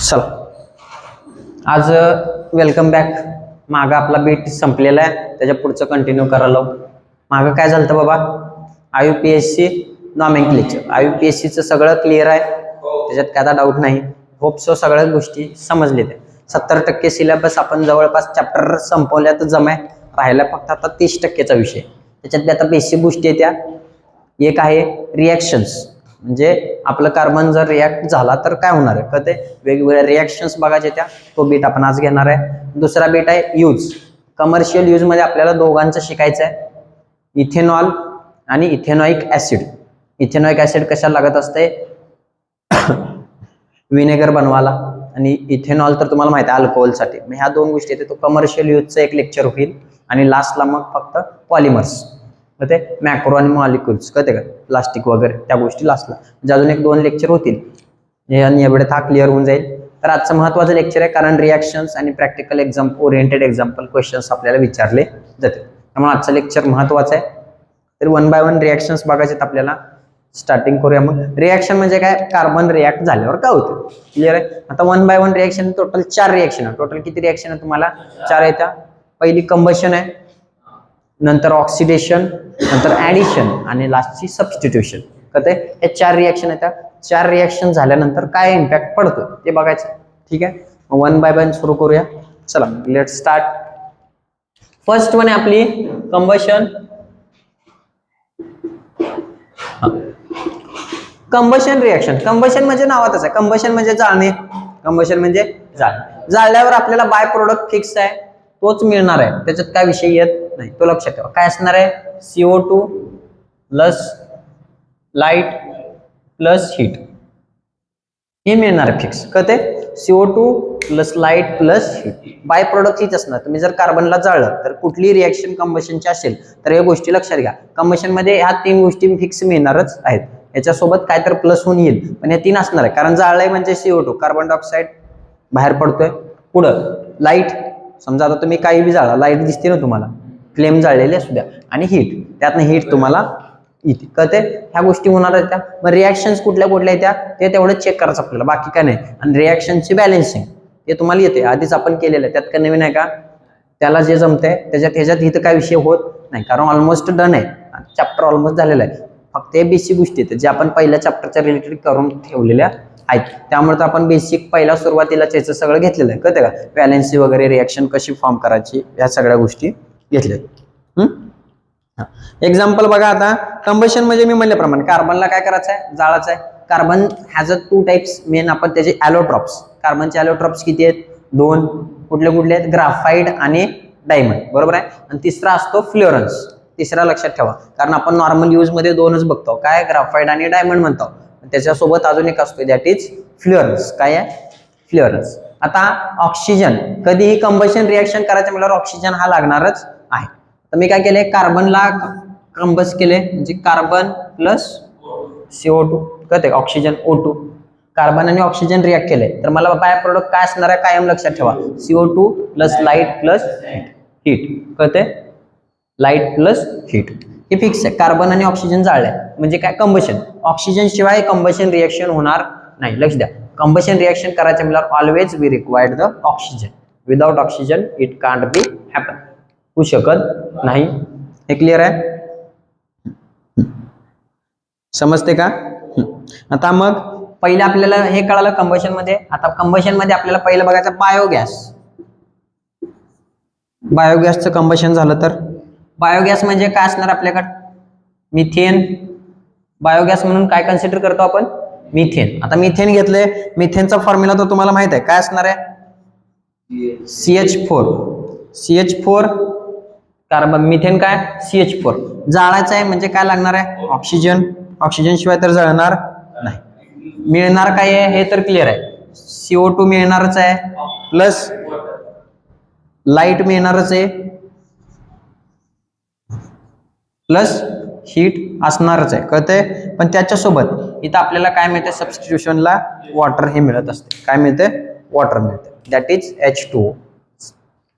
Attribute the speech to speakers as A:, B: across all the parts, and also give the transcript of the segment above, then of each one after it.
A: चला आज welcome back. मागं आपला बीट संपलेला आहे, त्याच्या पुढचं कंटिन्यू करायला. मागं काय झालं तर बाबा, IUPAC नॉमेनक्लेचर, IUPACचं सगळं क्लिअर आहे, त्याच्यात काय डाऊट नाही. होप सो सगळ्या गोष्टी समजलेत. 70% सिलेबस आपण जवळपास चॅप्टर संपवल्यात जमाय, राहिला फक्त आता 30%चा विषय. त्याच्यात आता बेसिक गोष्टी आहेत त्या. एक आहे रिॲक्शन्स, म्हणजे आपलं कार्बन जर रिॲक्ट झाला तर काय होणार आहे कळते, वेगवेगळ्या रिॲक्शन्स बघायच्या त्या. तो बीट आपण आज घेणार आहे. दुसरा बीट आहे यूज, कमर्शियल यूज मध्ये आपल्याला दोघांचं शिकायचं आहे, इथेनॉल आणि इथेनॉइक ऍसिड. इथेनॉइक ऍसिड कशाला लागत असते, विनेगर बनवायला, आणि इथेनॉल तर तुम्हाला माहिती आहे अल्कोहोलसाठी. मग ह्या दोन गोष्टी आहेत. तो कमर्शियल यूजचं एक लेक्चर होईल, आणि लास्टला मग फक्त पॉलिमर्स, ते मॅक्रो आणि मॉलिक्युल्स कळते का, प्लास्टिक वगैरे त्या गोष्टी लास्टला. म्हणजे अजून एक 2 लेक्चर होतील, आणि एवढे हा क्लिअर होऊन जाईल. तर आजचं महत्त्वाचं लेक्चर आहे, कारण रिॲक्शन्स आणि प्रॅक्टिकल ओरिएंटेड एक्झाम्पल क्वेश्चन्स आपल्याला विचारले जाते. त्यामुळे आजचं लेक्चर महत्त्वाचं आहे. तर 1 बाय 1 रिॲक्शन्स बघायचे आपल्याला. स्टार्टिंग करूया. मग रिॲक्शन म्हणजे काय, कार्बन रिॲक्ट झाल्यावर काय होतं, क्लिअर आहे. आता 1 बाय 1 रिॲक्शन, टोटल 4 रिॲक्शन आहे. टोटल किती रिॲक्शन आहे तुम्हाला, 4 येत्या. पहिली कंबशन आहे, नंतर ऑक्सिडेशन, नंतर ऍडिशन, आणि लास्टची सबस्टिट्यूशन. कळते, हे 4 रिॲक्शन आहेत. 4 रिॲक्शन झाल्यानंतर काय इम्पॅक्ट पडतो ते बघायचं. ठीक आहे, 1 बाय 1 सुरू करूया. चला लेट स्टार्ट. फर्स्ट वन आहे आपली कंबशन. कंबशन रिॲक्शन, कंबशन म्हणजे नावातच आहे, कंबशन म्हणजे जाळणे. कंबशन म्हणजे जाळल्यावर आपल्याला बाय प्रोडक्ट फिक्स आहे, तोच मिळणार आहे, त्याच्यात काय विषय येत नाही, तो लक्षात ठेवा. काय असणार आहे, CO2 plus light plus heat, हे मिळणार आहे फिक्स. कळते, CO2 plus light plus heat, by product हीच असणार. तुम्ही जर कार्बनला जाळलं तर कुठली रिॲक्शन कंबशनची असेल तर या गोष्टी लक्षात घ्या. कंबशन मध्ये ह्या 3 गोष्टी फिक्स मिळणारच आहेत. याच्यासोबत काय तर प्लस होऊन येईल, पण या 3 असणार आहे. कारण जाळलंय म्हणजे CO2 कार्बन डायऑक्साईड बाहेर पडतोय. पुढं लाईट, समजा आता तुम्ही काही बी जाळा, लाईट दिसते ना तुम्हाला, फ्लेम जाळलेली असू द्या, आणि हीट, त्यातनं हीट तुम्हाला येते. कळते, ह्या गोष्टी होणार आहेत त्या. मग रिॲक्शन्स कुठल्या कुठल्या येत्या ते तेवढं चेक करायचं आपल्याला, बाकी काय नाही. आणि रिॲक्शनची बॅलन्सिंग हे तुम्हाला येते, आधीच आपण केलेलं आहे, त्यात काय नवीन आहे का, त्याला जे जमतंय ह्याच्यात इथं काय विषय होत नाही, कारण ऑलमोस्ट डन आहे, चॅप्टर ऑलमोस्ट झालेला आहे. फक्त हे बेसिक गोष्टी आहेत ज्या आपण पहिल्या चॅप्टरच्या रिलेटेड करून ठेवलेल्या आहेत. त्यामुळे तर आपण बेसिक पहिल्या सुरुवातीला त्याचं सगळं घेतलेलं आहे. कळते का, बॅलन्सी वगैरे, रिॲक्शन कशी फॉर्म करायची, ह्या सगळ्या गोष्टी घेतल्या. एक्झाम्पल बघा. आता कंबशन म्हणजे मी म्हणल्याप्रमाणे कार्बनला काय करायचं आहे, जाळायचं आहे. Carbon has a 2 types main, आपण त्याचे ॲलोट्रॉप्स, कार्बनचे ॲलोट्रॉप्स किती आहेत, 2. कुठले कुठले आहेत, ग्राफाइट आणि डायमंड, बरोबर आहे. आणि तिसरा असतो फ्लोरन्स. तिसरा लक्षात ठेवा, कारण आपण नॉर्मल यूज मध्ये 2च बघतो, काय ग्राफाइट आणि डायमंड म्हणतो. त्याच्यासोबत अजून एक असतो, दॅट इज फ्लोरन्स. काय आहे, फ्लोरन्स. आता ऑक्सिजन, कधीही कंबशन रिॲक्शन करायचं म्हटल्यावर ऑक्सिजन हा लागणारच आहे. तर मी काय केले, कार्बनला कंबस केले, म्हणजे कार्बन प्लस CO2, कळते, ऑक्सिजन O2. कार्बन आणि ऑक्सिजन रिॲक्ट केले तर मला बाय प्रोडक्ट काय असणार आहे, कायम लक्षात ठेवा, CO2 plus light plus heat. कळते, लाईट प्लस हीट हे फिक्स आहे. कार्बन आणि ऑक्सिजन जाळले म्हणजे काय, कंबशन. ऑक्सिजन शिवाय कंबशन रिॲक्शन होणार नाही, लक्ष द्या. कंबशन रिॲक्शन करायचं म्हटल्यावर always we required the oxygen. Without oxygen it can't be happen, होऊ शकत नाही. हे क्लिअर आहे, समजते का. आता मग पहिले आपल्याला हे कळालं कंबशन मध्ये. आता कंबशन मध्ये आपल्याला पहिलं बघायचं बायोगॅस. बायोगॅसचं कंबशन झालं तर बायोगॅस म्हणजे काय असणार आपल्याकडे, मिथेन. बायोगॅस म्हणून काय कन्सिडर करतो आपण, मिथेन. आता मिथेन घेतले, मिथेनचा फॉर्म्युला तर तुम्हाला माहित आहे, काय असणार आहे, CH4 कार्बन, मिथेन काय CH4. जाळायचं आहे म्हणजे काय लागणार आहे, ऑक्सिजन. ऑक्सिजन शिवाय तर जळणार नाही. मिळणार काय आहे हे तर क्लिअर आहे, CO2 मिळणारच आहे, प्लस लाईट मिळणारच आहे, प्लस हीट असणारच आहे. कळतंय, पण त्याच्यासोबत इथं आपल्याला काय मिळते, सबस्टिट्यूशनला वॉटर हे मिळत असते. काय मिळते, वॉटर मिळते, दॅट इज H2O.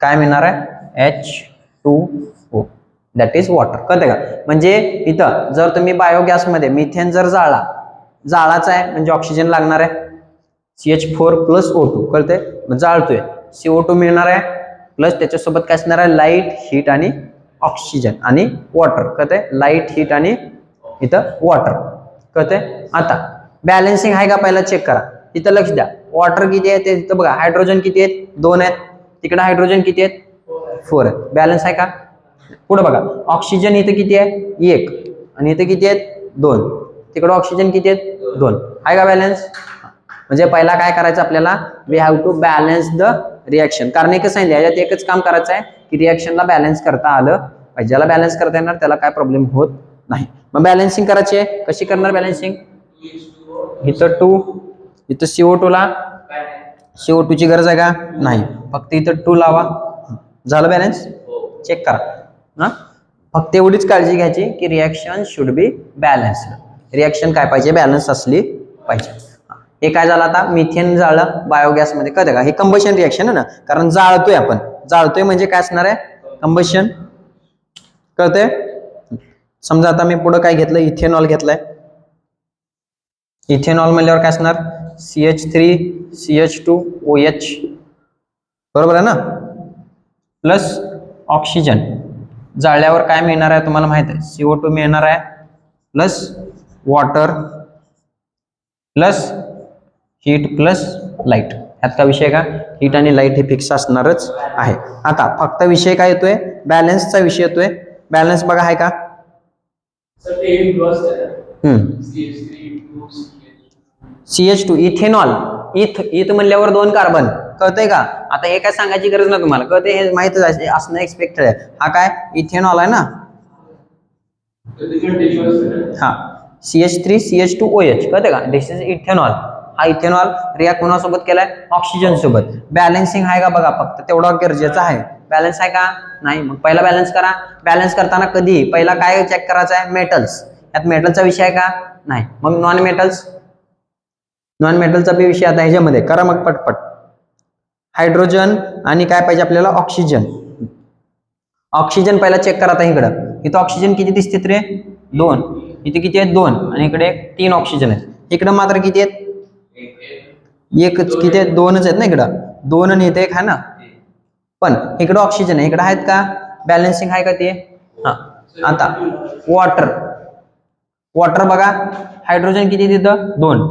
A: काय मिळणार आहे, H2O, दॅट इज वॉटर. कळते का, म्हणजे इथं जर तुम्ही बायोगॅस मध्ये मिथेन जर जाळाचा आहे म्हणजे ऑक्सिजन लागणार आहे, CH4 प्लस O2 कळतंय, मग जाळतोय, CO2 मिळणार आहे प्लस त्याच्यासोबत काय असणार आहे, लाईट, हीट आणि ऑक्सिजन आणि वॉटर, कळतंय, लाईट, हीट आणि इथं वॉटर, कळतंय. आता बॅलन्सिंग आहे का पहिला चेक करा, इथं लक्ष द्या, वॉटर किती आहे ते इथं बघा, हायड्रोजन किती आहेत, 2 आहेत, तिकडे हायड्रोजन किती आहेत, 4 आहेत, बॅलन्स आहे का. पुढे बघा, ऑक्सिजन इथं किती आहे, 1 आणि इथं किती आहेत, 2, तिकडे ऑक्सिजन किती आहेत, 2, आहे का बॅलन्स. म्हणजे पहिला काय करायचं आपल्याला, we have to balance the reaction, कारण एकच सांगितलं याच्यात एकच काम करायचं आहे की रिएक्शनला बॅलन्स करता आलं पाहिजे, ज्याला बॅलन्स करता येणार त्याला काय प्रॉब्लेम होत नाही. मग बॅलन्सिंग करायची आहे, कशी करणार बॅलन्सिंग, इथं 2, इथं CO2 ला CO2 ची गरज आहे का नाही, फक्त इथं 2 लावा, झालं बॅलन्स, चेक करा. हा, फक्त एवढीच काळजी घ्यायची की reaction should be balanced, reaction काय पाहिजे, बॅलन्स असली पाहिजे. हे काय झालं आता, मिथेन जाळलं बायोगॅस मध्ये, कळतं का, हे कंबशन रिएक्शन आहे ना, कारण जाळतोय आपण, जाळतोय म्हणजे काय असणार आहे, कंबशन, कळतंय. समजा आता मी पुढे काय घेतलं, इथेनॉल घेतलंय, इथेनॉल म्हणल्यावर काय असणार, CH3 CH2OH, बरोबर आहे ना, प्लस ऑक्सिजन, जाळल्यावर काय मिळणार आहे तुम्हाला माहित आहे, CO2 मिळणार आहे plus water plus heat plus light, यात का विषय का, हीट आणि लाईट हे फिक्स असणारच आहे. आता फक्त विषय काय येतोय, बॅलन्सचा विषय येतोय, बॅलन्स बघा आहे का, CH2 इथेनॉल, इथ म्हणल्यावर 2 कार्बन, कळतंय का. आता हे काय सांगायची गरज नाही तुम्हाला, कळतंय, हे माहितच असणं एक्सपेक्टेड आहे. हा काय इथेनॉल आहे ना, हा CH3 CH2OH, कळतंय का, दिस इज इथेनॉल. हा इथेनॉल रिॲक्ट कोणासोबत केलाय, ऑक्सिजन सोबत. बॅलन्सिंग आहे का बघा, फक्त तेवढं गरजेचं आहे, बॅलन्स आहे का नाही. मग पहिला बॅलन्स करा, बॅलन्स करताना कधी पहिला काय चेक करायचं आहे, मेटल्स, यात मेटलचा विषय आहे का नाही. मग नॉन मेटल्स, नॉन मेटलचा बी विषय आता ह्याच्यामध्ये करा मग पटपट. हायड्रोजन आणि काय पाहिजे आपल्याला, ऑक्सिजन. ऑक्सिजन पहिला चेक करा, आता इकडं इथं ऑक्सिजन किती दिसते रे, 2, इथे किती आहेत, 2 आणि इकडे 3 ऑक्सिजन आहेत, इकडं मात्र किती आहेत, एकच, किती आहेत, 2च आहेत ना, इकडं 2 आणि इथे 1 आहे ना, पण इकडं ऑक्सिजन आहे, इकडं आहेत का, बॅलन्सिंग आहे का ते. हा, आता वॉटर, वॉटर बघा, हायड्रोजन किती तिथं, 2,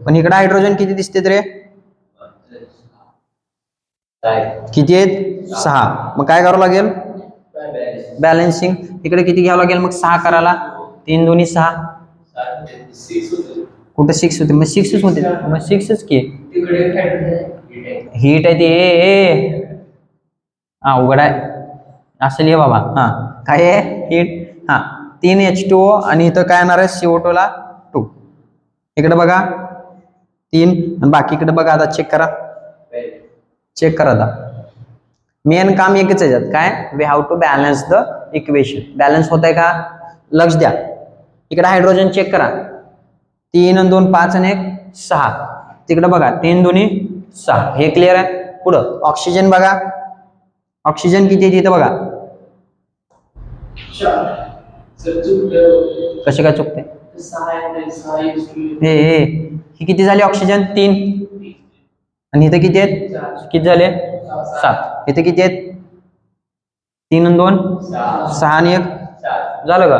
A: पण इकडे हायड्रोजन किती दिसते रे, किती आहेत, 6. मग काय करावं लागेल, बॅलन्सिंग, इकडे किती घ्यावं लागेल मग, 6 करायला, 3 दोन्ही 6, कुठे 6 होते, मग 6च होते, मग 6च की, हीट आहे ते, हा उघड आहे असं लिहा बाबा, हा काय आहे, हीट, हा 3 H2O आणि इथं काय येणार आहे, CO2 ला 2, इकडे बघा 3 आणि बाकी इकडे बघा, आता चेक करा, चेक करा. आता मेन काम एकच आहे काय, we have to balance the equation, balance होत आहे का, लक्ष द्या. इकडे हायड्रोजन चेक करा, 3 आणि 2 5 आणि 1 6, तिकडे बघा 3 दोन्ही 6, हे क्लिअर आहे. पुढं ऑक्सिजन बघा, ऑक्सिजन किती आहे तिथं बघा, कसे काय चुकते, हे किती झाले ऑक्सिजन, 3 आणि इथे किती आहेत, किती झाले 7, इथे किती आहेत, 3 आणि 2 6 आणि 1, झालं का,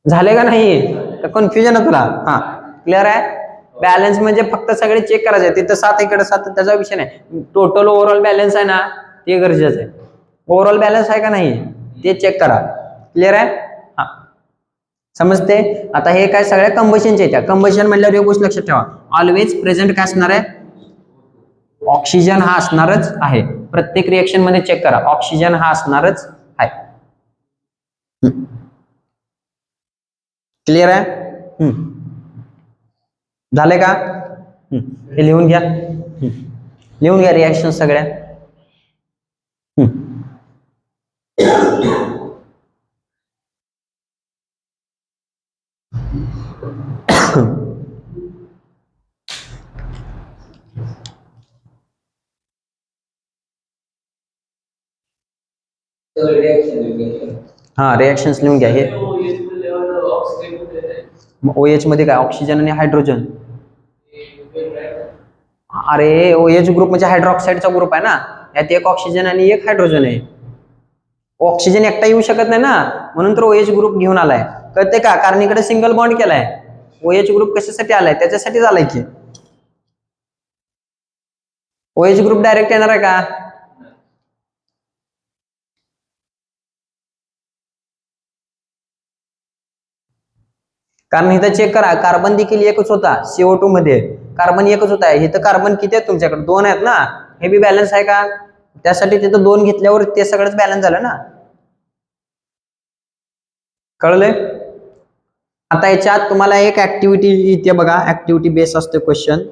A: झाले का नाही, कन्फ्युजन आहे तुला, हा क्लिअर आहे. बॅलन्स म्हणजे फक्त सगळे चेक करायचे, तिथं 7 इकडे 7, त्याचा विषय नाही, टोटल ओव्हरऑल बॅलन्स आहे ना ते गरजेचं आहे, ओव्हरऑल बॅलन्स आहे का नाही ते चेक करा, क्लिअर आहे. हा समजते. आता हे काय सगळ्या कंबशनच्या येत्या, कंबशन म्हटल्यावर एक गोष्ट लक्षात ठेवा, ऑलवेज प्रेझेंट काय असणार आहे, ऑक्सिजन हा असणारच आहे, प्रत्येक रिएक्शन मध्ये चेक करा, ऑक्सिजन हा असणारच आहे. क्लिअर आहे, झाले का, हे लिहून घ्या, लिहून घ्या रिएक्शन सगळ्या. हा रिएक्शन्स लिहून घ्या. हे OH मध्ये काय, ऑक्सिजन आणि हायड्रोजन, अरे OH ग्रुप म्हणजे हायड्रॉक्साईडचा ग्रुप आहे ना, यात एक ऑक्सिजन आणि एक हायड्रोजन आहे. ऑक्सिजन एकटा येऊ शकत नाही ना, म्हणून तर OH ग्रुप घेऊन आलाय. कळते का? कारण इकडे सिंगल बॉन्ड केलाय. OH ग्रुप कशासाठी आलाय? त्याच्यासाठी आलाय की. OH ग्रुप डायरेक्ट येणार आहे का? कारण इथं चेक करा, कार्बन देखील एकच होता CO2 मध्ये. कार्बन एकच होता. इथं कार्बन किती आहेत तुमच्याकडे? 2 आहेत ना. हे बी बॅलन्स आहे का? त्यासाठी तिथं 2 घेतल्यावर ते सगळंच बॅलन्स झालं ना. कळलंय? आता याच्यात तुम्हाला एक ऍक्टिव्हिटी इथे बघा, ऍक्टिव्हिटी बेस असते क्वेश्चन.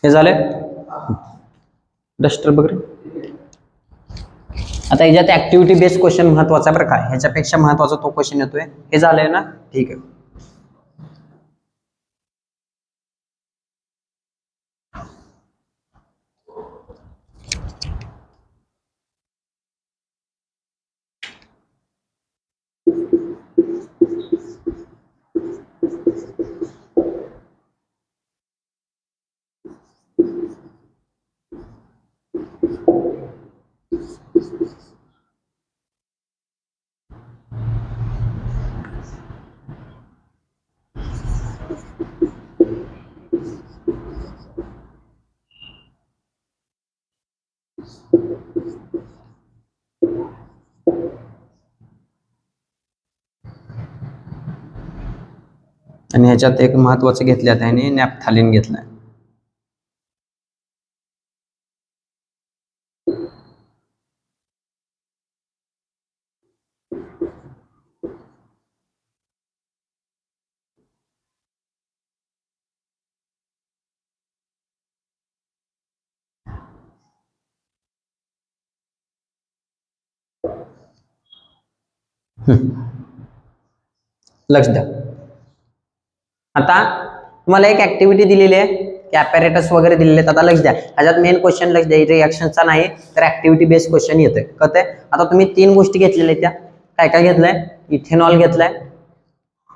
A: हे झाले डस्टर वगैरे. आता याच्यात ऍक्टिव्हिटी बेस्ड क्वेश्चन महत्वाचा बरं का, ह्याच्यापेक्षा महत्वाचा तो क्वेश्चन येतोय. हे झालंय ना, ठीक आहे. आणि ह्याच्यात एक महत्वाचं घेतलं त्याने नॅफ्थॅलिन घेतलाय. लक्ष द्या. आता तुम्हाला एक ऍक्टिव्हिटी दिलेली आहे की ॲपॅरेटस वगैरे दिलेले आहेत. आता लक्ष द्या, ह्याच्यात मेन क्वेश्चन लक्ष द्या, रिएक्शनचा नाही तर ऍक्टिव्हिटी बेस्ड क्वेश्चन येतोय. कळतंय? आता तुम्ही 3 गोष्टी घेतलेल्या त्या काय काय घेतलंय? इथेनॉल घेतलाय,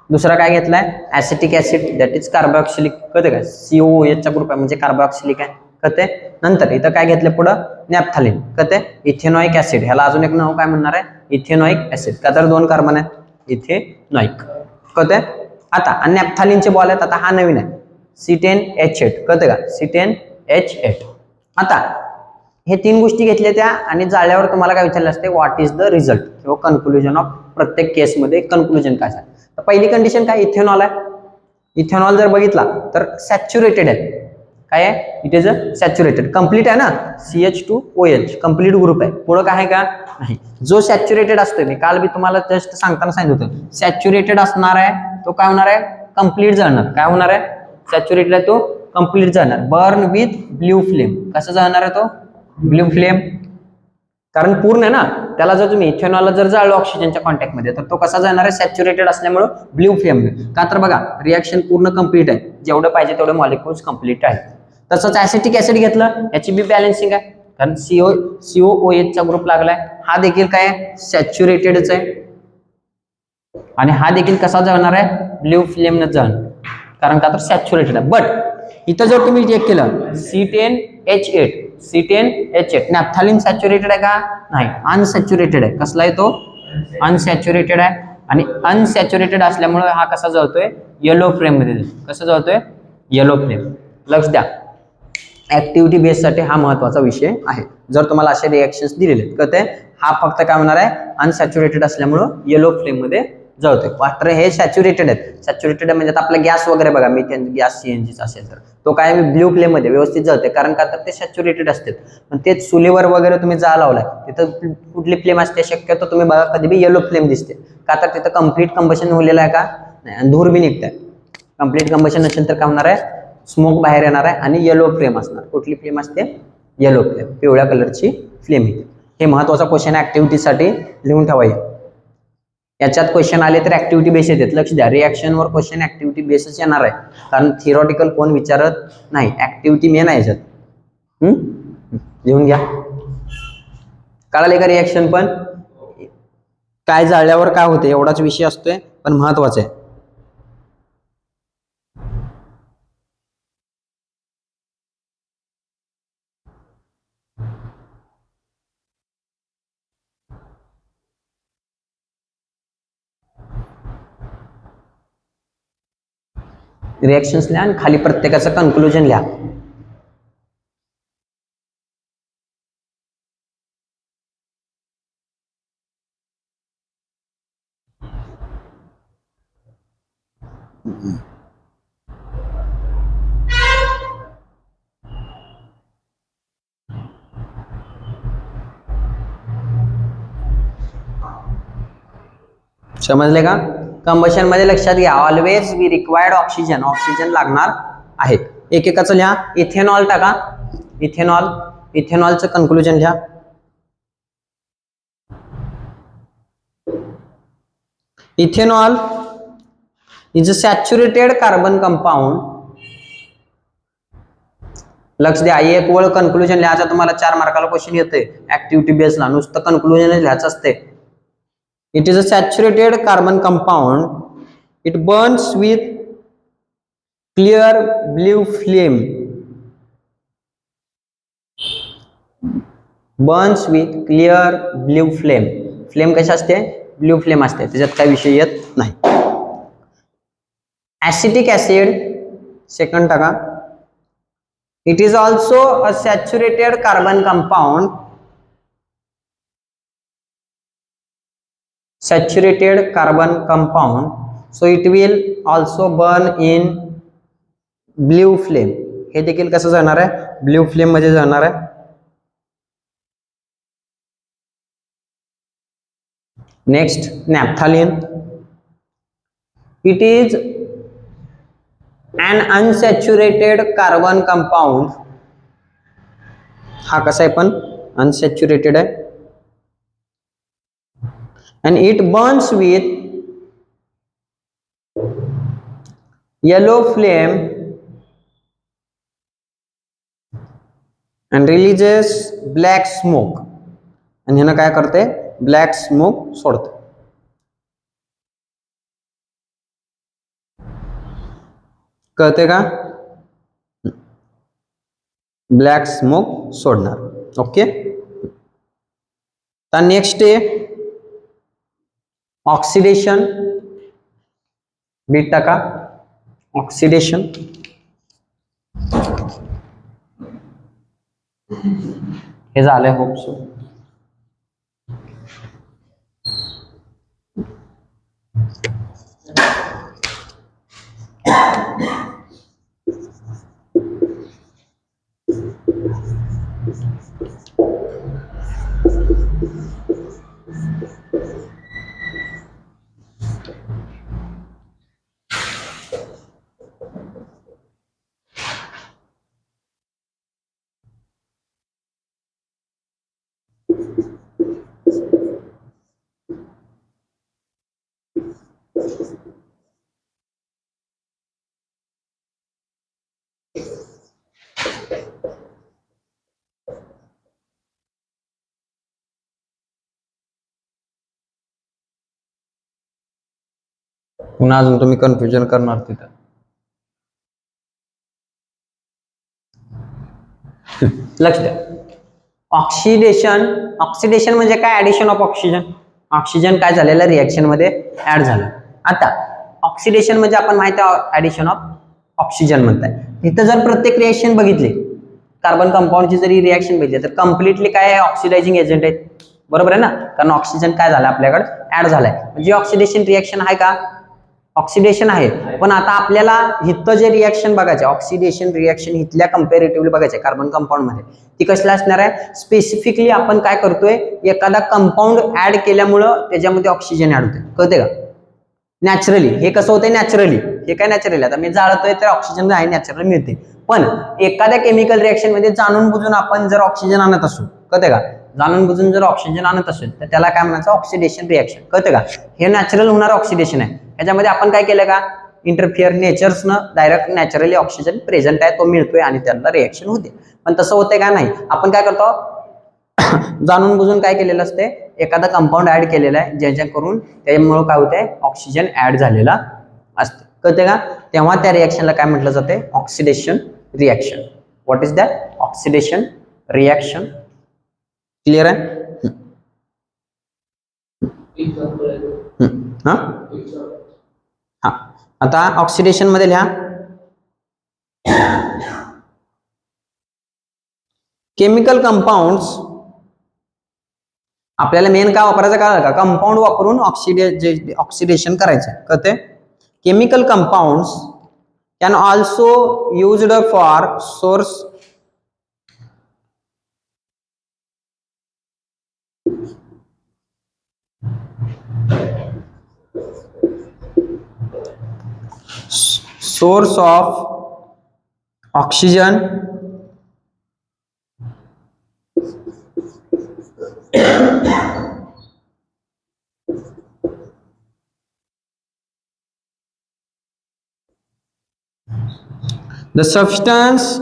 A: दुसरा काय घेतलाय? Acetic acid, that is carboxylic. कळते का? COOH चा ग्रुप आहे म्हणजे कार्बोक्सिलिक आहे. कळते? नंतर इथं काय घेतलं पुढं? नॅफ्थॅलिन. कळते? इथेनॉइक ऍसिड, ह्याला अजून एक नाव काय म्हणणार आहे? Ethanoic acid. का तर 2 कार्बन आहेत, इथेनॉइक. कळते? आता आणि नॅफ्थॅलिनचे बॉल आहेत. आता हा नवीन आहे C10H8. कळते का? C10H8. आता हे 3 गोष्टी घेतल्या त्या आणि जाळल्यावर तुम्हाला काय विचारलं असते? व्हॉट इज द रिझल्ट किंवा कन्क्लुजन ऑफ प्रत्येक केसमध्ये कन्क्लुजन काय आहे? तर पहिली कंडिशन काय? इथेनॉल आहे. इथेनॉल जर बघितला तर सॅच्युरेटेड आहे. काय आहे? It is a saturated. Complete आहे ना, CH2OH कंप्लीट ग्रुप आहे. पुढं काय आहे का? नाही. जो सॅच्युरेटेड असतोय, मी काल बी तुम्हाला जस्ट सांगताना सांगितलं होतं, सॅच्युरेटेड असणार आहे तो काय होणार आहे? कंप्लीट जळणार. काय होणार आहे? सॅच्युरेटेड आहे तो कंप्लीट जळणार. Burn with blue flame. कसं जळणार आहे तो? Blue flame. कारण पूर्ण आहे ना, त्याला जर तुम्ही इथेनॉलला जर जाळलं ऑक्सिजनच्या कॉन्टॅक्ट मध्ये तर तो कसा जाणार आहे? सॅच्युरेटेड असल्यामुळे ब्ल्यू फ्लेम. का तर बघा, रिएक्शन पूर्ण कंप्लीट आहे, जेवढं पाहिजे तेवढे मॉलिक्युल्स कंप्लीट आहेत. तसंच ऍसिटिक ऍसिड घेतलं, याची बी बॅलन्सिंग आहे कारण COOH चा ग्रुप लागलाय. हा देखील काय आहे? सॅच्युरेटेडच आहे. आणि हा देखील कसा जळणार आहे? ब्ल्यू फ्लेम न जळणार. कारण का तर सॅच्युरेटेड आहे. बट इथं जर तुम्ही चेक केलं C10H8 नॅफ्थॅलिन सॅच्युरेटेड आहे का? नाही, अनसॅच्युरेटेड आहे. कसला आहे तो? अनसॅच्युरेटेड आहे. आणि अनसॅच्युरेटेड असल्यामुळे हा कसा जळतोय? येलो फ्लेम मध्ये. कसं जळतोय? Yellow flame. लक्ष द्या, ऍक्टिव्हिटी बेस साठी हा महत्वाचा विषय आहे. जर तुम्हाला असे रिएक्शन्स दिलेले कळते, हा फक्त काय होणार आहे? अनसॅच्युरेटेड असल्यामुळं येलो फ्लेम मध्ये जळतोय. वाटर हे सॅच्युरेटेड आहेत. सॅच्युरेटेड म्हणजे आपला गॅस वगैरे बघा, मिथेन गॅस CNG असेल तर तो काय ब्ल्यू फ्लेम मध्ये व्यवस्थित जळते. कारण का तर ते सॅच्युरेटेड असतात. पण तेच चुलीवर वगैरे तुम्ही जाळ लावलाय तिथं कुठली फ्लेम असते? शक्यतो तुम्ही बघा कधी बी येलो फ्लेम दिसते. का तर तिथं कम्प्लीट कंबशन होलेलं आहे का? नाही. आणि धूर बी निघतंय. कम्प्लीट कंबशन नसेल तर काय होणार आहे? स्मोक बाहेर येणार आहे आणि येलो फ्लेम असणार. कुठली फ्लेम असते? येलो फ्लेम, पिवळ्या कलरची फ्लेम येते. हे महत्वाचा क्वेश्चन ऍक्टिव्हिटीसाठी लिहून ठेवायचे. याच्यात क्वेश्चन आले तर ऍक्टिव्हिटी बेस येतात. लक्ष द्या, रिॲक्शनवर क्वेश्चन ऍक्टिव्हिटी बेसच येणार आहे, कारण थिअरॉटिकल कोण विचारत नाही, ऍक्टिव्हिटी मेन आहे याच्यात. लिहून घ्या. कळाले का? रिॲक्शन पण काय जाळल्यावर काय होते एवढाच विषय असतोय, पण महत्वाचा आहे. रिएक्शन्स लिहा आणि खाली प्रत्येकाचं कन्क्लुजन लिहा. समजले का? कंबशन मध्ये लक्षात घ्या, always we required oxygen, oxygen लागणार आहे. एकेकाचं लिहा. इथेनॉल टाका, इथेनॉल, इथेनॉलचं कन्क्लुजन लिहा. Ethanol is a saturated carbon compound. लक्ष द्या, एक वळ कन्क्लुजन लिहायचा. तुम्हाला 4 मार्काला क्वेश्चन येते ऍक्टिव्हिटी बेसला, नुसतं कन्क्लुजन लिहायचं असते. It is a saturated carbon compound. It burns with clear blue flame. Burns with clear blue flame. Flame कशी असते? ब्ल्यू फ्लेम असते, त्याच्यात काही विषय येत नाही. ऍसिटिक ऍसिड, सेकंड टाका. It is also a saturated carbon compound. Saturated carbon compound, so it will also burn in blue flame. हे देखील कसं जाणार आहे? ब्ल्यू फ्लेम मध्ये जाणार आहे. Next, naphthalene. It is an unsaturated carbon compound. हा कसा आहे पण? अनसॅच्युरेटेड आहे. And it burns with yellow flame and releases black smoke. आणि ह्यानं काय करते? ब्लॅक स्मोक सोडते. कळते का? ब्लॅक स्मोक सोडणार. ओके. तर नेक्स्ट आहे ऑक्सिडेशन. बीट टाका. ऑक्सिडेशन हे झालंय होप सो. पुन्हा अजून तुम्ही कन्फ्युजन करणार तिथं. लक्ष द्या. ऑक्सिडेशन, ऑक्सिडेशन म्हणजे काय? Addition of oxygen. ऑक्सिजन काय झालेलं? रिएक्शन मध्ये ऍड झालं. आता ऑक्सिडेशन म्हणजे आपण माहिती आहे ऍडिशन ऑफ ऑक्सिजन म्हणताय. तिथं जर प्रत्येक रिएक्शन बघितली, कार्बन कंपाऊंडची जरी रिएक्शन बघितली, तर कम्प्लिटली काय आहे? ऑक्सिडायझिंग एजंट आहेत. बरोबर आहे ना? कारण ऑक्सिजन काय झालं आपल्याकडे? ऍड झालाय. म्हणजे ऑक्सिडेशन रिएक्शन आहे का? ऑक्सिडेशन आहे. पण आता आपल्याला इथं जे रिएक्शन बघायचे, ऑक्सिडेशन रिएक्शन इथल्या कंपॅरेटिव्हली बघायचे कार्बन कंपाऊंड मध्ये, ती कसली असणार आहे? स्पेसिफिकली आपण काय करतोय? एखादा कंपाऊंड ऍड केल्यामुळं त्याच्यामध्ये ऑक्सिजन ऍड होते. कळते का? नॅचरली हे कसं होतंय? नॅचरली हे काय नॅचरली, आता मी जाळतोय तर ऑक्सिजन आहे नॅचरल मिळते, पण एखाद्या केमिकल रिएक्शन मध्ये जाणून बुजून आपण जर ऑक्सिजन आणत असू, कळते का, जाणून बुजून जर ऑक्सिजन आणत असेल तर त्याला काय म्हणायचं, ऑक्सिडेशन रिएक्शन, कळते का. हे नॅचरल होणार ऑक्सिडेशन आहे. ह्याच्यामध्ये आपण काय केलं का, इंटरफिअर नेचर्सनं डायरेक्ट नॅचरली ऑक्सिजन प्रेझेंट आहे तो मिळतोय आणि त्याला रिएक्शन होते. पण तसं होते का, नाही. आपण काय करतो, जाणून बुजून काय केलेलं असते, एखादा कंपाऊंड ऍड केलेला आहे ज्याच्याकरून त्यामुळे काय होते, ऑक्सिजन ऍड झालेला असते, कळते का. तेव्हा त्या रिएक्शनला काय म्हटलं जाते, oxidation reaction. What is that, oxidation reaction. Clear आहे. हा हा, आता ऑक्सिडेशन मध्ये लिहा, केमिकल कंपाऊंड्स. आपल्याला मेन काय वापरायचं का, कंपाऊंड वापरून ऑक्सिडेशन करायचं, कळते. Chemical compounds can also used for source of oxygen the substance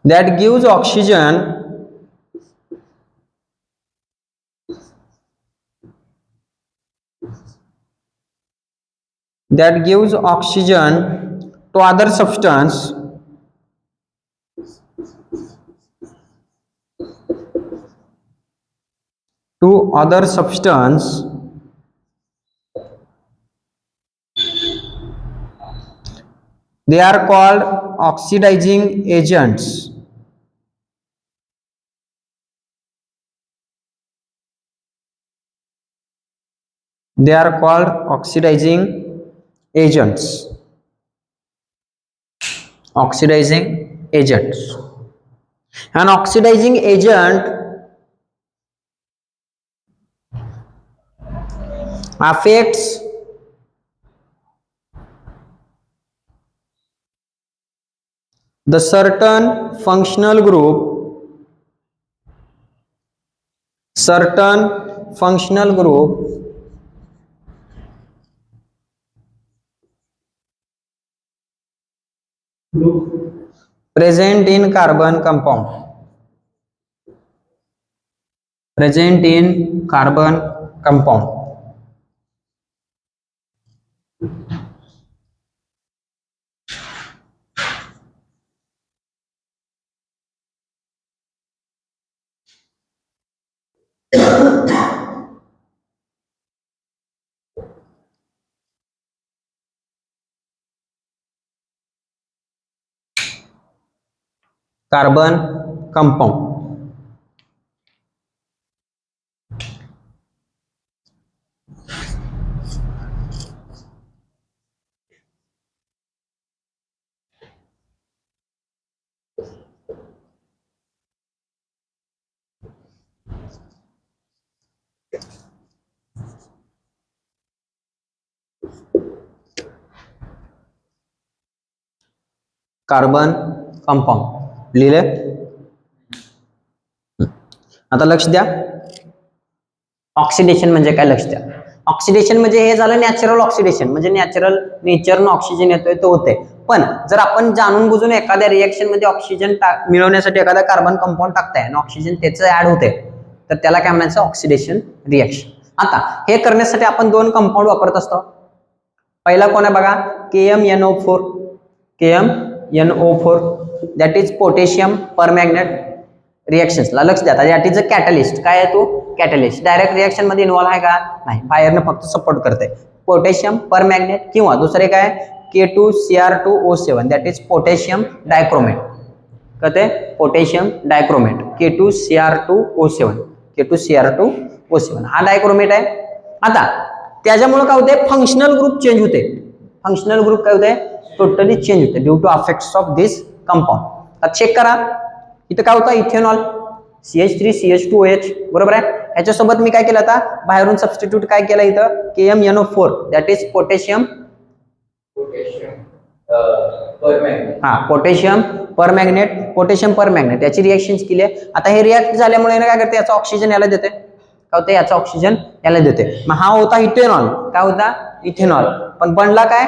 A: that gives oxygen to other substance they are called oxidizing agents. They are called oxidizing agents. Oxidizing agents. An oxidizing agent affects the certain functional group present in carbon compound. Carbon compound. Carbon compound लिहिले. आता लक्ष द्या, oxidation म्हणजे काय, लक्ष द्या. Oxidation म्हणजे हे झालं नॅचरल ऑक्सिडेशन, म्हणजे नॅचरल नेचरनं ऑक्सिजन येतोय तो होते. पण जर आपण जाणून बुजून एखाद्या रिएक्शन मध्ये ऑक्सिजन मिळवण्यासाठी एखादा कार्बन कंपाऊंड टाकताय आणि ऑक्सिजन त्याचं ऍड होते, तर त्याला काय म्हणायचं, ऑक्सिडेशन रिएक्शन. आता हे करण्यासाठी आपण दोन कंपाऊंड वापरत असतो. पहिला कोण आहे बघा, KMnO4. KMnO4 that is potassium permanganate रिएक्शन्सला लक्ष द्या. That is a catalyst. काय आहे तो, कॅटलिस्ट. डायरेक्ट रिएक्शन मध्ये इन्व्हॉल्व आहे का, नाही, बाहेरनं फक्त सपोर्ट करते. पोटॅशियम परमॅग्नेट किंवा दुसरे काय, K2Cr2O7 that is potassium dichromate. कळते, पोटॅशियम डायक्रोमेट K2Cr2O7. हा डायक्रोमेट आहे. आता त्याच्यामुळे काय होते, फंक्शनल ग्रुप चेंज होते. फंक्शनल ग्रुप काय होते, टोटली चेंज होते due to affects of this compound. आता चेक करा, इथं काय होतं, इथेनॉल CH3CH2OH, बरोबर आहे. ह्याच्यासोबत मी काय केलं आता बाहेरून सबस्टिट्यूट काय केलं इथं KmNO4 that is potassium potassium per magnet याची रिएक्शन केली आहे. आता हे रिॲक्ट झाल्यामुळे काय करते याचा ऑक्सिजन याला देते काय होते याचा ऑक्सिजन याला देते. मग हा होता इथेनॉल काय होता इथेनॉल पण बनला काय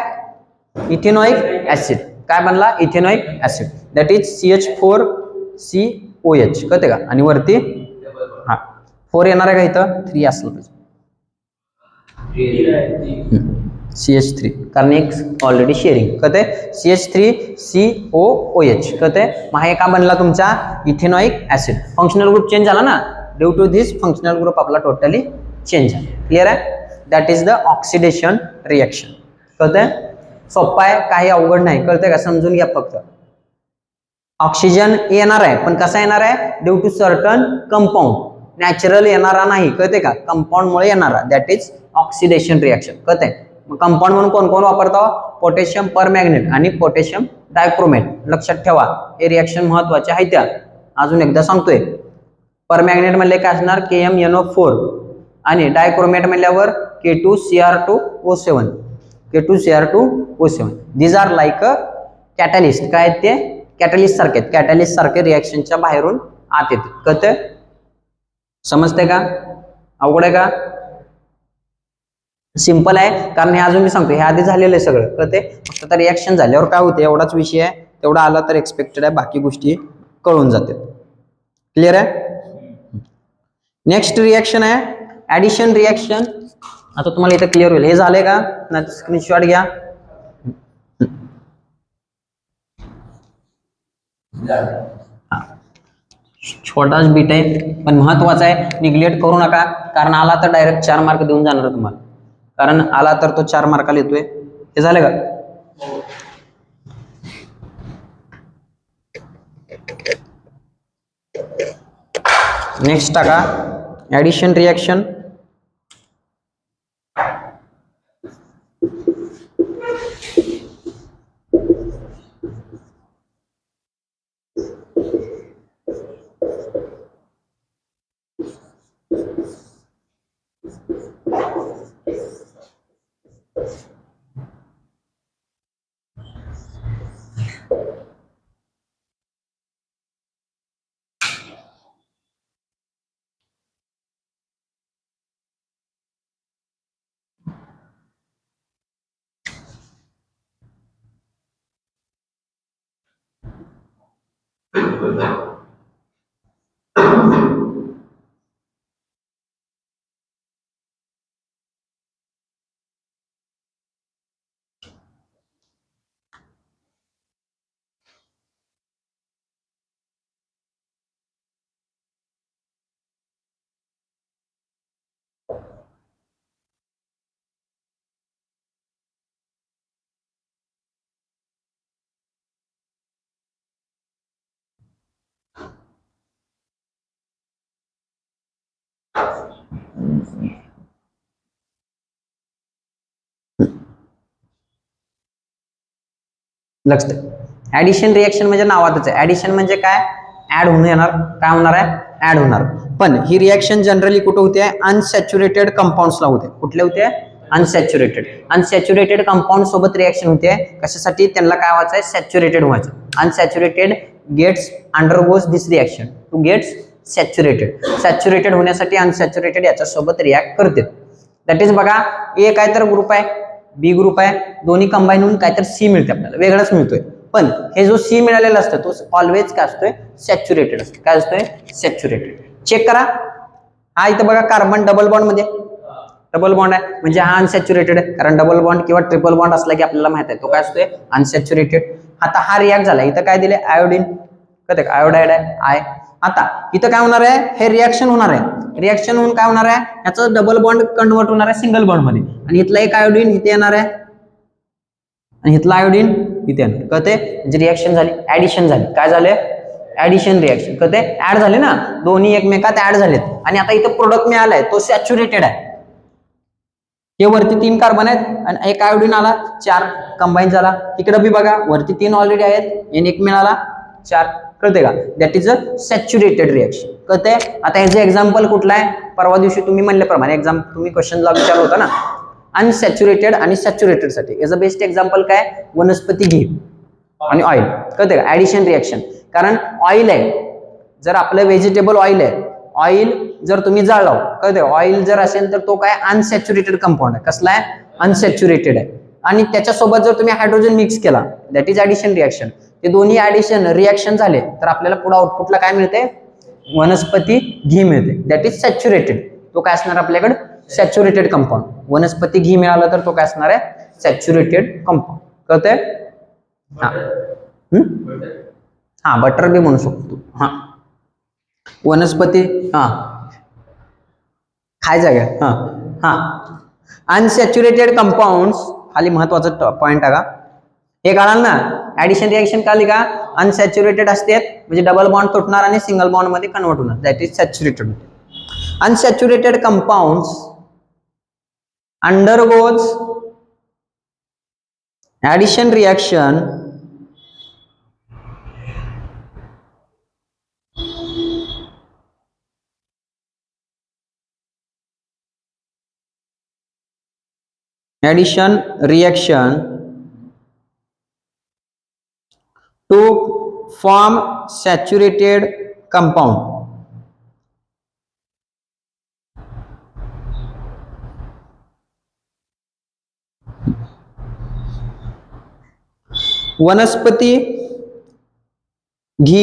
A: इथेनॉइक ऍसिड काय बनला ethanoic acid that is CH4COH कळते का आणि वरती हा 4 येणार आहे का इथं 3 असलं पाहिजे CH3 कारण एक ऑलरेडी शेअरिंग कळते CH3COOH कळते. मग हा का बनला तुमचा ethanoic acid functional group change झाला ना due to this functional group आपला टोटली चेंज झाला. क्लिअर आहे that is the oxidation reaction कळते. सोपा आहे काही अवघड नाही कळते का समजून घ्या फक्त. ऑक्सिजन येणार आहे पण कसा येणार आहे due to certain compound natural येणारा नाही कळते का कंपाऊंड मुळे येणारा दॅट इज ऑक्सिडेशन रिएक्शन कळते. मग कंपाऊंड म्हणून कोण कोण वापरतो पोटॅशियम पर मॅग्नेट आणि पोटॅशियम डायक्रोमेट लक्षात ठेवा हे रिएक्शन महत्वाचे आहे. त्या अजून एकदा सांगतोय पर मॅग्नेट म्हणले काय असणार KmNO4 आणि डायक्रोमेट म्हणल्यावर K2Cr2O7 these are like a catalyst काय ते कॅटलिस्ट सारखे कॅटलिस्ट सारखे रिएक्शनच्या बाहेरून आत येते कळते समजते का अवघड आहे का सिंपल आहे कारण हे अजून मी सांगतो हे आधी झालेलं आहे सगळं कळते फक्त आता रिएक्शन झाल्यावर काय होते एवढाच विषय आहे तेवढा आला तर एक्सपेक्टेड आहे बाकी गोष्टी कळून जाते. क्लिअर आहे. नेक्स्ट रिएक्शन आहे ऍडिशन रिएक्शन. आता तुम्हाला इथं क्लिअर होईल हे झाले का ना स्क्रीनशॉट घ्या. छोटाच बीट आहे पण महत्वाचा आहे निग्लेक्ट करू नका कारण आला तर डायरेक्ट 4 मार्क देऊन जाणार तुम्हाला कारण आला तर तो 4 मार्काला येतोय. हे झालं का नेक्स्ट टाका ऍडिशन रिएक्शन. लक्षात ऍडिशन रिएक्शन म्हणजे नावातच आहे ऍडिशन म्हणजे काय ऍड होऊन येणार काय होणार आहे ऍड होणार पण ही रिएक्शन जनरली कुठे होते अनसॅच्युरेटेड कंपाऊंड्सला होते कुठले होते अनसॅच्युरेटेड कंपाऊंड सोबत रिएक्शन होते कशासाठी त्यांना काय व्हायचं आहे सॅच्युरेटेड व्हायचं unsaturated gets undergoes this reaction to gets saturated होण्यासाठी अनसॅच्युरेटेड याच्या सोबत रिॲक्ट करते. दॅट इज बघा ए काय तर ग्रुप आहे बी ग्रुप आहे दोन्ही कंबाईन होऊन काहीतरी सी मिळते आपल्याला वेगळाच मिळतोय पण हे जो सी मिळालेला असतो तो ऑलवेज काय असतोय सॅच्युरेटेड असतो काय असतोय सॅच्युरेटेड. चेक करा हा इथं बघा कार्बन डबल बॉन्ड मध्ये डबल बॉन्ड आहे म्हणजे हा अनसॅच्युरेटेड आहे कारण डबल बॉन्ड किंवा ट्रिपल बॉन्ड असला की आपल्याला माहित आहे तो काय असतोय अनसॅच्युरेटेड. आता हा रिॲक्ट झाला इथं काय दिले आयोडीन कळते का आयोडाइड आहे आय. आता इथं काय होणार आहे हे रिॲक्शन होणार आहे रिॲक्शन होऊन काय होणार आहे याचं डबल बॉन्ड कन्वर्ट होणार आहे सिंगल बॉन्ड मध्ये आणि इथला एक आयोडीन इथे येणार आहे आणि इथला आयोडीन इथे येणार कळते म्हणजे रिॲक्शन झाली ऍडिशन झाली काय झाले ऍडिशन रिॲक्शन कळते ऍड झाले ना दोन्ही एकमेकात ऍड झालेत आणि आता इथं प्रोडक्ट मिळालाय तो सॅच्युरेटेड आहे. हे वरती 3 कार्बन आहेत आणि एक आयोडीन आला 4 कंबाईन झाला इकडे बी बघा वरती 3 ऑलरेडी आहेत आणि एक मिळाला 4 कळते का that is a saturated reaction कळते? आता ह्याचं एक्झाम्पल कुठलं आहे? परवा दिवशी तुम्ही म्हणल्याप्रमाणे तुम्ही क्वेश्चनला विचारलं होतं ना, अनसॅच्युरेटेड आणि सॅच्युरेटेड साठी याचं बेस्ट एक्झाम्पल काय? वनस्पती घी आणि ऑइल. कळते का? Addition reaction. कारण ऑइल आहे, जर आपलं व्हेजिटेबल ऑइल आहे, ऑइल जर तुम्ही जाळलं, कळते? ऑइल जर असेल तर तो काय? अनसॅच्युरेटेड कंपाऊंड आहे. कसला आहे? अनसॅच्युरेटेड आहे. आणि त्याच्यासोबत जर तुम्ही हायड्रोजन मिक्स केला, दॅट इज ऍडिशन रिएक्शन. ते दोन्ही ऍडिशन रिएक्शन झाले तर आपल्याला पुढे आउटपुटला काय मिळते? वनस्पती घी मिळते. That is saturated. तो काय असणार आपल्याकडे? Saturated compound. वनस्पती घी मिळालं तर तो काय असणार आहे? Saturated compound. कळतंय? हा बटर बी म्हणू शकतो. हा वनस्पती खायचं काय? हा अनसॅच्युरेटेड कंपाऊंड. खाली महत्वाचा पॉइंट आहे का हे कळाल ना? ऍडिशन रिएक्शन कळली का? अनसॅच्युरेटेड असते म्हणजे डबल बॉन्ड तुटणार आणि सिंगल बॉन्ड मध्ये कन्वर्ट होणार. That is saturated. Unsaturated compounds undergoes addition reaction to form saturated compound. वनस्पती घी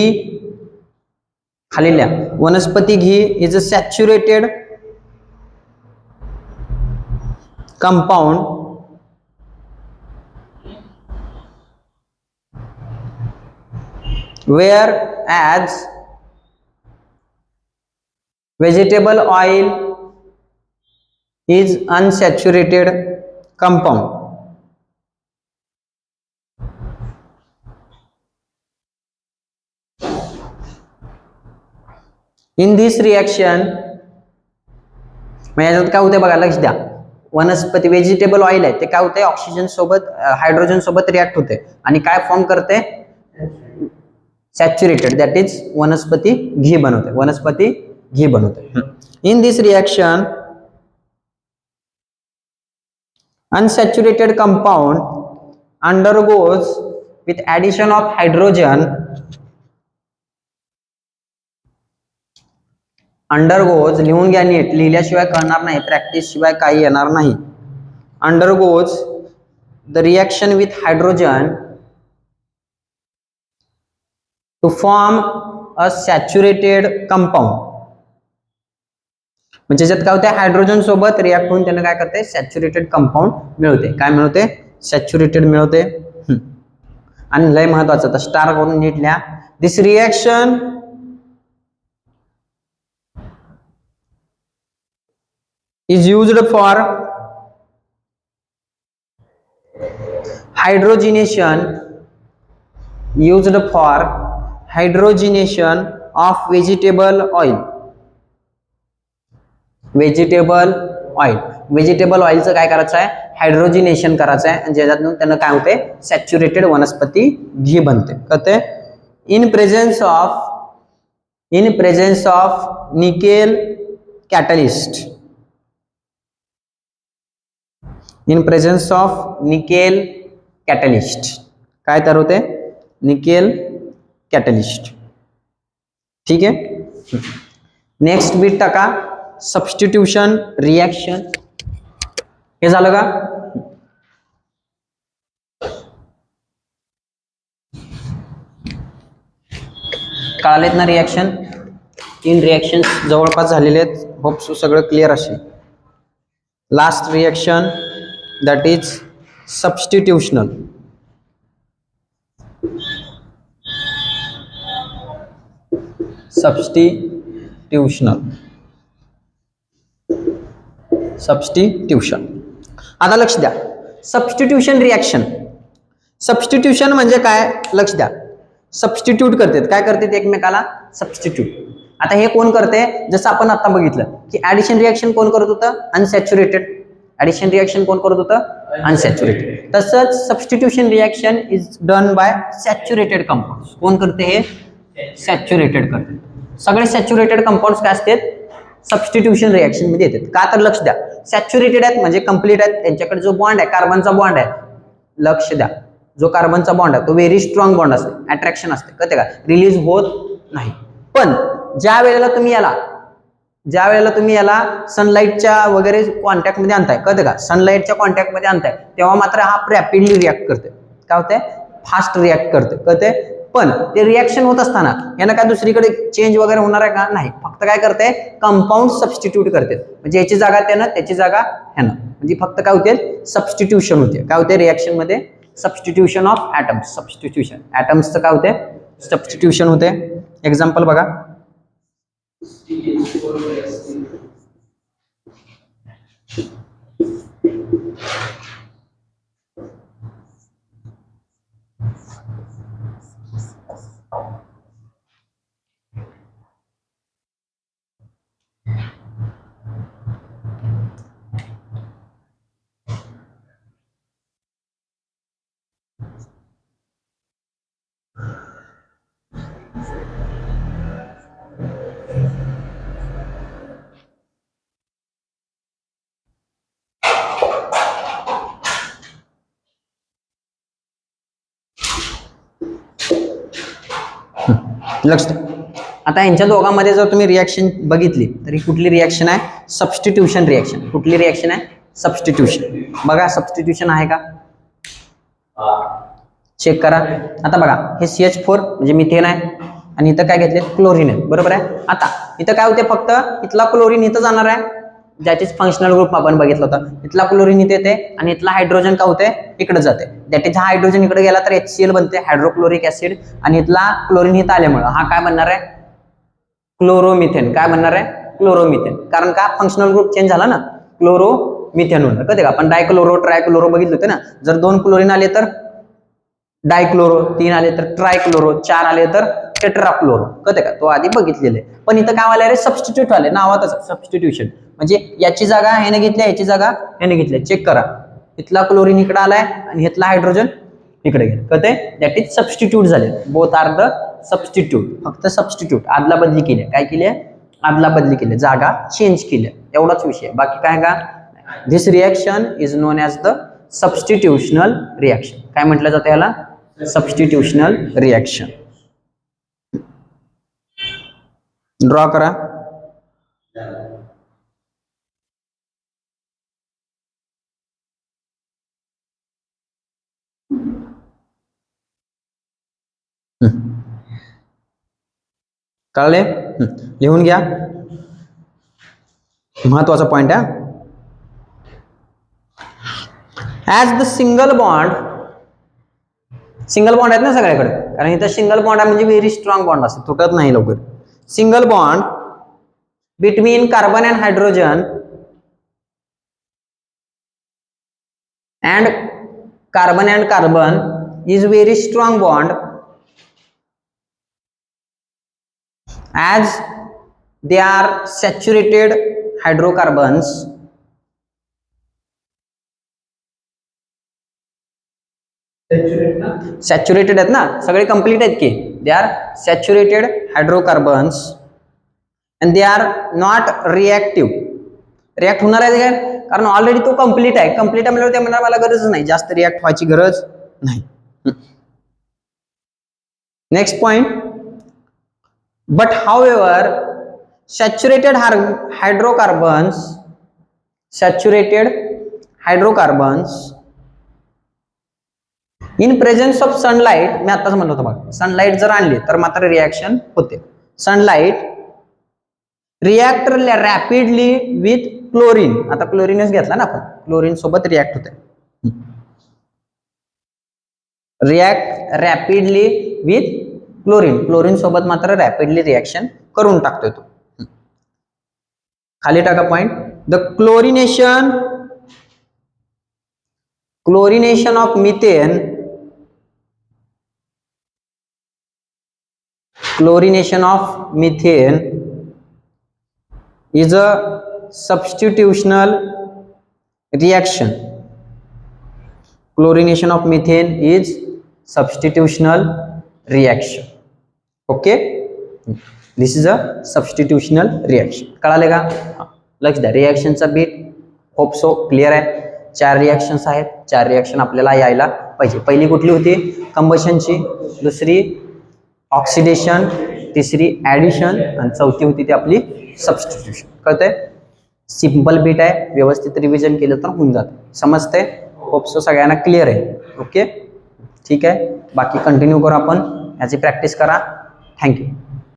A: खाली लिहा. Vanaspati ghee is a saturated compound whereas vegetable oil is unsaturated compound. In this reaction म्हणजे काय होते बघा, लक्ष द्या. वनस्पती व्हेजिटेबल ऑइल आहे ते काय होते? ऑक्सिजन सोबत हायड्रोजन सोबत रिॲक्ट होते आणि काय फॉर्म करते? सॅच्युरेटेड. दॅट इज वनस्पती घी बनवते. वनस्पती घी बनवते. In this reaction unsaturated compound undergoes with addition of hydrogen undergoes. लिहून घ्या नीट, लिहिल्याशिवाय कळणार नाही, प्रॅक्टिस शिवाय काही येणार नाही. undergoes the reaction with hydrogen to form a saturated compound. म्हणजे ज्यात काय होते? हायड्रोजन सोबत रिॲक्ट होऊन त्यांना काय करते? सॅच्युरेटेड कंपाऊंड मिळते. काय मिळते? सॅच्युरेटेड मिळते. आणि लय महत्वाचं तर स्टार करून नीट लिहा. This reaction is used for hydrogenation of vegetable oil. Vegetable ऑइलचं काय करायचं आहे? हायड्रोजिनेशन करायचं आहे आणि ज्याच्यातून त्यांना काय होते? सॅच्युरेटेड वनस्पती घी बनते. कळते? In presence of nickel catalyst. In presence of nickel catalyst काय तयार होते? Nickel catalyst. ठीक आहे. नेक्स्ट बीट टाका, सबस्टिट्यूशन रिएक्शन. हे झालं का? कळालेत ना रिएक्शन? 3 रिएक्शन जवळपास झालेले आहेत. होप सो सगळं क्लिअर असेल. Last reaction that is substitutional. Substitution. आता लक्ष द्या. Substitution reaction. सबस्टिट्यूशन म्हणजे काय? लक्ष द्या. सबस्टिट्यूट करतात. काय करतात? एकमेकाला सबस्टिट्यूट. आता हे कोण करते? जसं आपण आता बघितलं की ऍडिशन रिएक्शन कोण करत होतं? अनसॅच्युरेटेड. ऍडिशन रिएक्शन कोण करत होतं? अनसॅच्युरेटेड. तसंच substitution reaction is done by saturated compound. कोण करते? हे सॅच्युरेटेड करते. सगळे सॅच्युरेटेड कंपाऊंड्स काय असतात, सबस्टिट्यूशन रिएक्शन मध्ये येतात. का तर लक्ष द्या, सॅच्युरेटेड आहेत म्हणजे कंप्लीट आहेत, त्यांच्याकडे जो बॉन्ड आहे कार्बनचा बॉन्ड आहे, लक्ष द्या, जो कार्बनचा बॉन्ड आहे तो व्हेरी स्ट्रॉंग बॉन्ड असते, अट्रॅक्शन असते, कळते का, रिलीज होत नाही. पण ज्या वेळेला तुम्ही याला सनलाईटच्या वगैरे कॉन्टॅक्ट मध्ये आणताय, कळते का, सनलाईटच्या कॉन्टॅक्ट मध्ये आणताय तेव्हा मात्र हा रॅपिडली रिॲक्ट करते. काय होते, फास्ट रिॲक्ट करते, कळते. पण ते रिॲक्शन होत असताना यानं काय दुसरीकडे चेंज वगैरे होणार आहे का, नाही, फक्त काय करते, कंपाऊंड सबस्टिट्यूट करते, म्हणजे याची जागा त्यानं, त्याची जागा ह्यानं, म्हणजे फक्त काय होते, सबस्टिट्यूशन होते. काय होते रिॲक्शन मध्ये, सबस्टिट्यूशन ऑफ ऍटम्स, सबस्टिट्यूशन ऍटम्सचं काय होते, सबस्टिट्यूशन होते. एक्झाम्पल बघा, लक्ष द्या. आता यांच्या दोघांमध्ये जर तुम्ही रिॲक्शन बघितली तरी कुठली रिॲक्शन आहे, सबस्टिट्यूशन रिॲक्शन. कुठली रिॲक्शन आहे, सबस्टिट्यूशन. बघा सबस्टिट्यूशन आहे का, चेक करा. आता बघा हे CH4 म्हणजे मिथेन आहे आणि इथं काय घेतले, क्लोरीन आहे, बरोबर आहे. आता इथं काय होते, फक्त इथला क्लोरीन इथं जाणार आहे, ज्याचीच फंक्शनल ग्रुप आपण बघितलं होतं, इथला क्लोरीन इथे येते आणि इथला हायड्रोजन काय होते, इकडे जाते. दॅट इज हा हायड्रोजन इकडे गेला तर HCl बनते, हायड्रोक्लोरिक ऍसिड, आणि इथला क्लोरीन इथं आल्यामुळे हा काय बनणार आहे, क्लोरोमिथेन. काय बनणार आहे, क्लोरोमिथेन. कारण का, फंक्शनल ग्रुप चेंज झाला ना, क्लोरोमिथेन होणार. कळते का, आपण डायक्लोरो ट्रायक्लोरो बघितलं होते ना, जर 2 क्लोरीन आले तर डायक्लोरो, 3 आले तर ट्रायक्लोरो, 4 आले तर टेट्राक्लोरो. कळते का, तो आधी बघितलेले. पण इथं काय आले रे, सबस्टिट्यूट आले, नावातच सबस्टिट्यूशन, म्हणजे याची जागा ह्याने घेतली, याची जागा ह्याने घेतली. चेक करा, इथला क्लोरीन इकडे आलाय आणि इथला हायड्रोजन इकडे गेला, कळते, दॅट इज सबस्टिट्यूट झाले. बोथ आर द सबस्टिट्यूट, फक्त सबस्टिट्यूट, आदला बदली केली. काय केली, आदला बदली केली, जागा चेंज केली, एवढाच विषय, बाकी काय का. This reaction is known as the substitutional reaction. काय म्हटलं जातं याला, सबस्टिट्यूशनल रिएक्शन. ड्रॉ करा. कळले, लिहून घ्या, महत्वाचा पॉइंट आहे. ॲज द सिंगल बॉन्ड आहेत ना सगळ्याकडे, कारण इथं सिंगल बॉन्ड आहे म्हणजे व्हेरी स्ट्रॉंग बॉन्ड असते, तुटत नाही लवकर. Single bond between carbon and hydrogen and carbon and carbon is very strong bond as they are saturated hydrocarbons. Saturated आहेत ना सगळे, कंप्लीट आहेत की, they are saturated hydrocarbons and they are not reactive. React होणार आहे काय, कारण already तो कंप्लीट आहे. कंप्लीट आहे ते म्हणणार मला गरज नाही, जास्त रिॲक्ट व्हायची गरज नाही. Next point, but however saturated hydrocarbons in presence of sunlight, मी आताच म्हणलो होतो बघा, सनलाइट जर आणली तर मात्र रिॲक्शन होते. Sunlight react rapidly with chlorine. आता क्लोरीनच घेतला ना आपण, क्लोरीन सोबत रिॲक्ट होते. React rapidly with chlorine, chlorine सोबत मात्र रॅपिडली रिॲक्शन करून टाकतोय तो. खाली टाका point, the chlorination of methane, chlorination of methane is a substitutional reaction. Chlorination of methane is substitutional reaction. Okay. This is a substitutional reaction. कळाले का? लक्ष द्या. रिॲक्शनचा बीट होप सो क्लिअर आहे. 4 रिॲक्शन्स आहेत. 4 रिॲक्शन आपल्याला यायला पाहिजे. पहिली कुठली होती? कंबशनची, दुसरी ऑक्सिडेशन, तिसरी ऍडिशन आणि चौथी होती ती आपली सबस्टिट्यूशन. कळतंय? सिंपल बीट आहे. व्यवस्थित रिव्हिजन केलं तर होऊन जातं. समजते? होप सो सगळ्यांना क्लिअर आहे. ओके, ठीक आहे. बाकी कंटिन्यू करू आपण. याची प्रॅक्टिस करा. थँक्यू.